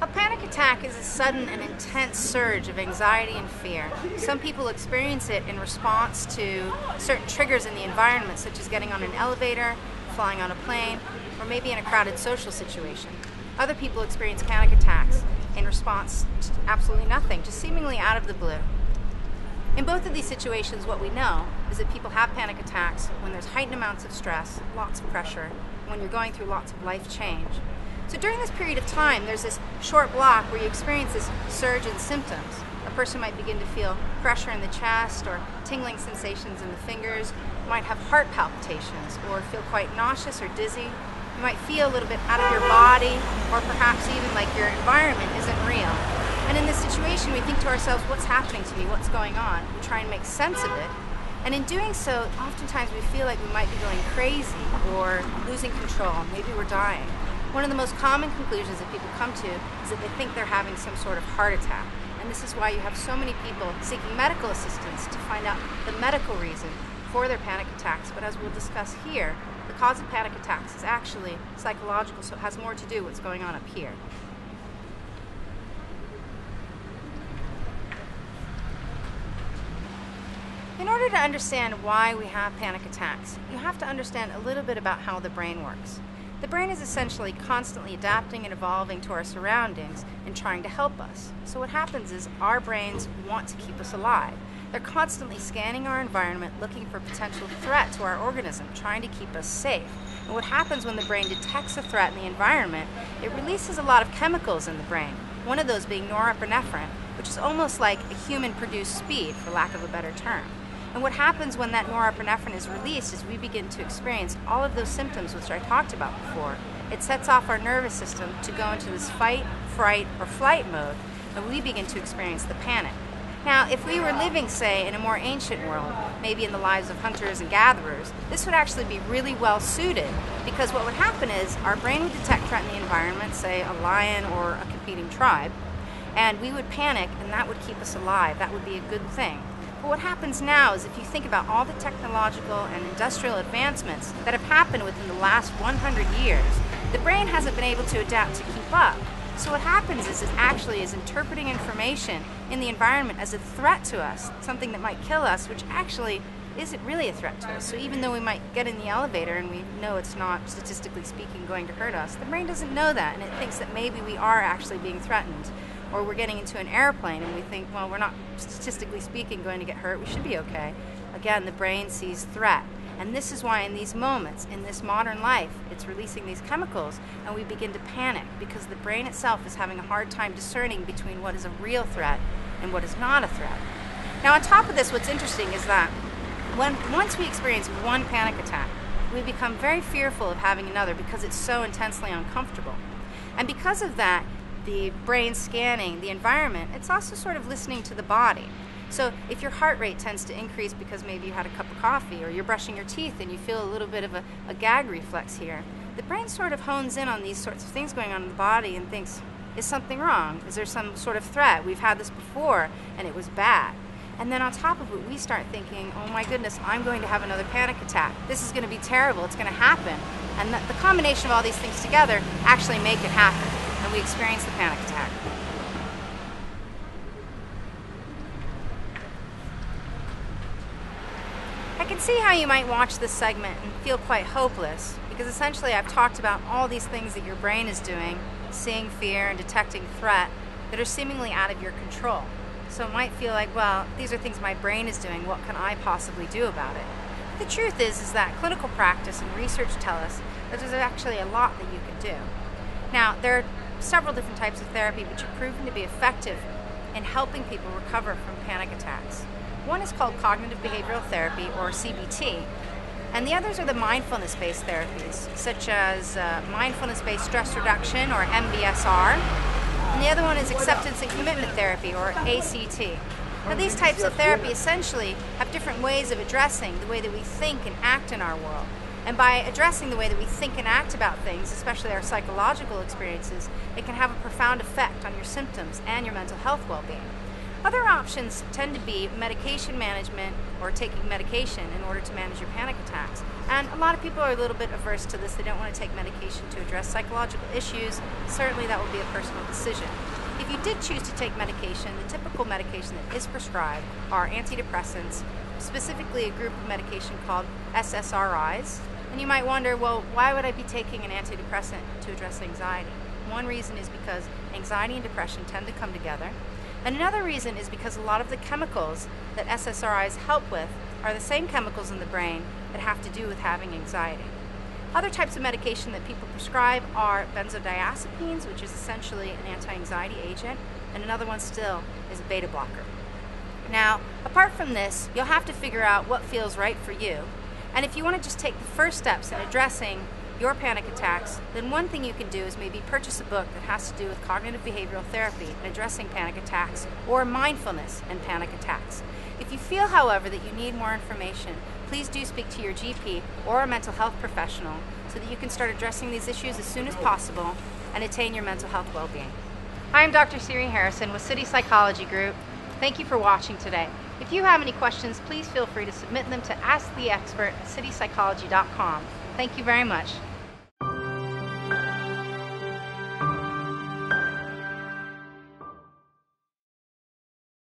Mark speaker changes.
Speaker 1: A panic attack is a sudden and intense surge of anxiety and fear. Some people experience it in response to certain triggers in the environment, such as getting on an elevator, flying on a plane, or maybe in a crowded social situation. Other people experience panic attacks in response to absolutely nothing, just seemingly out of the blue. In both of these situations, what we know is that people have panic attacks when there's heightened amounts of stress, lots of pressure, when you're going through lots of life change. So during this period of time, there's this short block where you experience this surge in symptoms. A person might begin to feel pressure in the chest or tingling sensations in the fingers. You might have heart palpitations or feel quite nauseous or dizzy. You might feel a little bit out of your body, or perhaps even like your environment isn't real. And in this situation, we think to ourselves, what's happening to me? What's going on? We try and make sense of it. And in doing so, oftentimes we feel like we might be going crazy or losing control. Maybe we're dying. One of the most common conclusions that people come to is that they think they're having some sort of heart attack. And this is why you have so many people seeking medical assistance to find out the medical reason for their panic attacks. But as we'll discuss here, the cause of panic attacks is actually psychological, so it has more to do with what's going on up here. In order to understand why we have panic attacks, you have to understand a little bit about how the brain works. The brain is essentially constantly adapting and evolving to our surroundings and trying to help us. So what happens is our brains want to keep us alive. They're constantly scanning our environment, looking for potential threat to our organism, trying to keep us safe. And what happens when the brain detects a threat in the environment, it releases a lot of chemicals in the brain, one of those being norepinephrine, which is almost like a human-produced speed, for lack of a better term. And what happens when that norepinephrine is released is we begin to experience all of those symptoms which I talked about before. It sets off our nervous system to go into this fight, fright, or flight mode, and we begin to experience the panic. Now, if we were living, say, in a more ancient world, maybe in the lives of hunters and gatherers, this would actually be really well suited, because what would happen is our brain would detect threat in the environment, say a lion or a competing tribe, and we would panic, and that would keep us alive. That would be a good thing. But what happens now is if you think about all the technological and industrial advancements that have happened within the last 100 years, the brain hasn't been able to adapt to keep up. So what happens is it actually is interpreting information in the environment as a threat to us, something that might kill us, which actually isn't really a threat to us. So even though we might get in the elevator and we know it's not, statistically speaking, going to hurt us, the brain doesn't know that, and it thinks that maybe we are actually being threatened. Or we're getting into an airplane and we think, well, we're not statistically speaking going to get hurt, we should be okay. Again, the brain sees threat. And this is why in these moments, in this modern life, it's releasing these chemicals and we begin to panic because the brain itself is having a hard time discerning between what is a real threat and what is not a threat. Now on top of this, what's interesting is that once we experience one panic attack, we become very fearful of having another because it's so intensely uncomfortable. And because of that, the brain scanning the environment, it's also sort of listening to the body. So if your heart rate tends to increase because maybe you had a cup of coffee or you're brushing your teeth and you feel a little bit of a gag reflex here, the brain sort of hones in on these sorts of things going on in the body and thinks, is something wrong? Is there some sort of threat? We've had this before and it was bad. And then on top of it, we start thinking, oh my goodness, I'm going to have another panic attack. This is going to be terrible. It's going to happen. And the combination of all these things together actually make it happen. And we experience the panic attack. I can see how you might watch this segment and feel quite hopeless, because essentially I've talked about all these things that your brain is doing, seeing fear and detecting threat, that are seemingly out of your control. So it might feel like, well, these are things my brain is doing, what can I possibly do about it? But the truth is that clinical practice and research tell us that there's actually a lot that you can do. Now, there are several different types of therapy which have proven to be effective in helping people recover from panic attacks. One is called cognitive behavioral therapy, or CBT, and the others are the mindfulness-based therapies, such as mindfulness-based stress reduction, or MBSR, and the other one is acceptance and commitment therapy, or ACT. Now these types of therapy essentially have different ways of addressing the way that we think and act in our world. And by addressing the way that we think and act about things, especially our psychological experiences, it can have a profound effect on your symptoms and your mental health well-being. Other options tend to be medication management or taking medication in order to manage your panic attacks. And a lot of people are a little bit averse to this. They don't want to take medication to address psychological issues. Certainly that will be a personal decision. If you did choose to take medication, the typical medication that is prescribed are antidepressants, specifically a group of medication called SSRIs. And you might wonder, well, why would I be taking an antidepressant to address anxiety? One reason is because anxiety and depression tend to come together. And another reason is because a lot of the chemicals that SSRIs help with are the same chemicals in the brain that have to do with having anxiety. Other types of medication that people prescribe are benzodiazepines, which is essentially an anti-anxiety agent, and another one still is a beta blocker. Now, apart from this, you'll have to figure out what feels right for you. And if you want to just take the first steps in addressing your panic attacks, then one thing you can do is maybe purchase a book that has to do with cognitive behavioral therapy and addressing panic attacks, or mindfulness and panic attacks. If you feel, however, that you need more information, please do speak to your GP or a mental health professional so that you can start addressing these issues as soon as possible and attain your mental health well-being. Hi, I'm Dr. Siri Harrison with City Psychology Group. Thank you for watching today. If you have any questions, please feel free to submit them to AskTheExpert at citypsychology.com. Thank you very much.